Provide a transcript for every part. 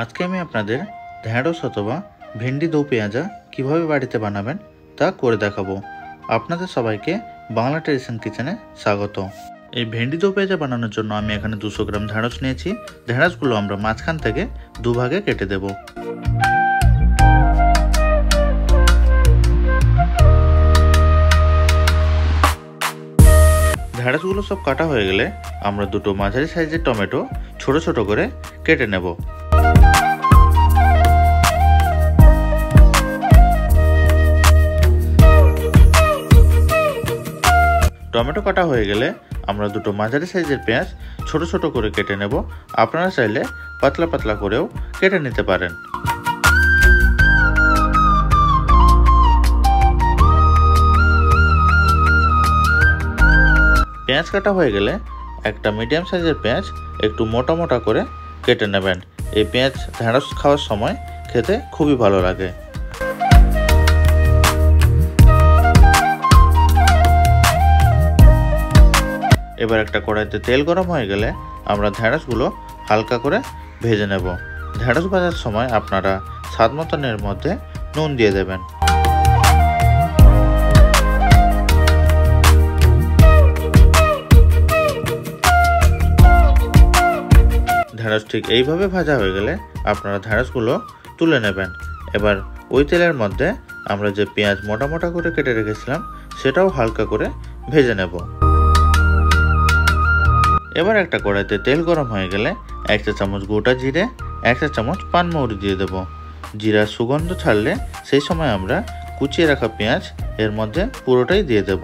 আজকে আমি আপনাদের ঢেঁড়স অথবা ভেন্ডি দো পেঁয়াজা কিভাবে বাড়িতে বানাবেন তা করে দেখাবো। আপনাদের সবাইকে বাংলা ট্রেডিশন কিচেনে স্বাগত। এই ভেন্ডি দো পেঁয়াজা বানানোর জন্য আমি এখানে 200 গ্রাম ঢেঁড়স নিয়েছি। ঢেঁড়সগুলো আমরা মাঝখান থেকে দুভাগে কেটে দেব। ঢেঁড়সগুলো সব কাটা হয়ে গেলে আমরা দুটো মাঝারি সাইজের টমেটো ছোট ছোট করে কেটে নেব। টমেটো কাটা হয়ে গেলে আমরা দুটো মাঝারি সাইজের পেঁয়াজ ছোট ছোট করে কেটে নেব। আপনারা চাইলে পাতলা পাতলা করেও কেটে নিতে পারেন। পেঁয়াজ কাটা হয়ে গেলে একটা মিডিয়াম সাইজের পেঁয়াজ একটু মোটা মোটা করে কেটে নেবেন। এই পেঁয়াজ ঢেঁড়স খাওয়ার সময় খেতে খুবই ভালো লাগে। এবার একটা কড়াইতে তেল গরম হয়ে গেলে আমরা ঢেঁড়সগুলো হালকা করে ভেজে নেব। ঢেঁড়স ভাজার সময় আপনারা স্বাদ মতন এর মধ্যে নুন দিয়ে দেবেন। ঢেঁড়স ঠিক এইভাবে ভাজা হয়ে গেলে আপনারা ঢেঁড়সগুলো তুলে নেবেন। এবার ওই তেলের মধ্যে আমরা যে পেঁয়াজ মোটা মোটা করে কেটে রেখেছিলাম সেটাও হালকা করে ভেজে নেব। এবার একটা কড়াইতে তেল গরম হয়ে গেলে 1 চা চামচ গোটা জিরে, 1 চা চামচ পানমৌরি দিয়ে দেব। জিরার সুগন্ধ ছাড়লে সেই সময় আমরা কুচিয়ে রাখা পেঁয়াজ এর মধ্যে পুরোটাই দিয়ে দেব।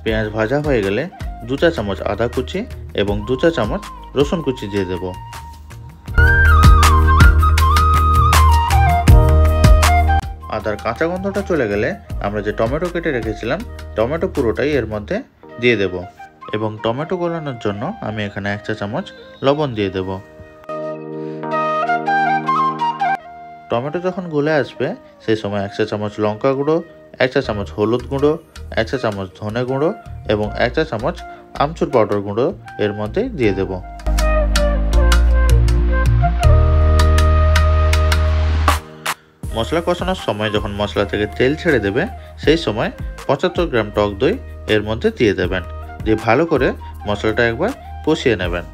পেঁয়াজ ভাজা হয়ে গেলে 2 চা চামচ আদা কুচি এবং 2 চা চামচ রসুন কুচি দিয়ে দেব। আদার কাঁচা গন্ধটা চলে গেলে আমরা যে টমেটো কেটে রেখেছিলাম টমেটো পুরোটাই এর মধ্যে দিয়ে দেব এবং টমেটো গলানোর জন্য আমি এখানে 1 চা চামচ লবণ দিয়ে দেব। টমেটো যখন গলে আসবে সেই সময় 1 চা চামচ লঙ্কা গুঁড়ো, 1 চা চামচ হলুদ গুঁড়ো, 1 চা চামচ ধনে গুঁড়ো এবং 1 চা চামচ আমচুর পাউডার গুঁড়ো এর মধ্যে দিয়ে দেব। মশলা কষানোর সময় যখন মশলা থেকে তেল ছেড়ে দেবে সেই সময় 75 গ্রাম টক দই এর মধ্যে দিয়ে দেবেন। দিয়ে ভালো করে মশলাটা একবার কষিয়ে নেবেন।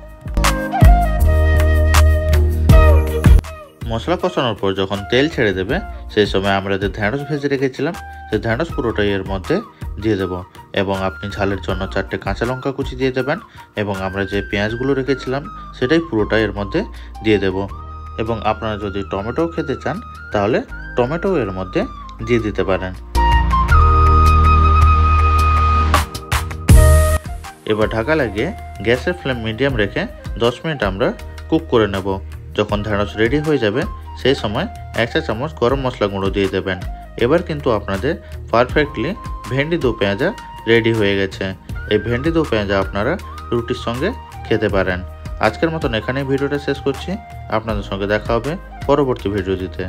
মশলা কষানোর পর যখন তেল ছেড়ে দেবে সেই সময় আমরা যে ঢেঁড়স ভেজে রেখেছিলাম সেই ঢেঁড়স পুরোটাই এর মধ্যে দিয়ে দেব এবং আপনি ঝালের জন্য 4টে কাঁচা লঙ্কা কুচি দিয়ে দেবেন এবং আমরা যে পেঁয়াজগুলো রেখেছিলাম সেটাই পুরোটাই এর মধ্যে দিয়ে দেব এবং আপনারা যদি টমেটো খেতে চান তাহলে টমেটো এর মধ্যে দিয়ে দিতে পারেন। এবার ঢাকা লাগিয়ে গ্যাসের ফ্লেম মিডিয়াম রেখে 10 মিনিট আমরা কুক করে নেব। যখন ঢেঁড়স রেডি হয়ে যাবে সেই সময় 1 চা চামচ গরম মশলা গুঁড়ো দিয়ে দেবেন। এবার কিন্তু আপনাদের পারফেক্টলি ভেন্ডি দো পেঁয়াজা রেডি হয়ে গেছে। এই ভেন্ডি দো পেঁয়াজা আপনারা রুটির সঙ্গে খেতে পারেন। আজকের মতন এখানেই ভিডিওটা শেষ করছি। আপনাদের সঙ্গে দেখা হবে পরবর্তী ভিডিওটিতে।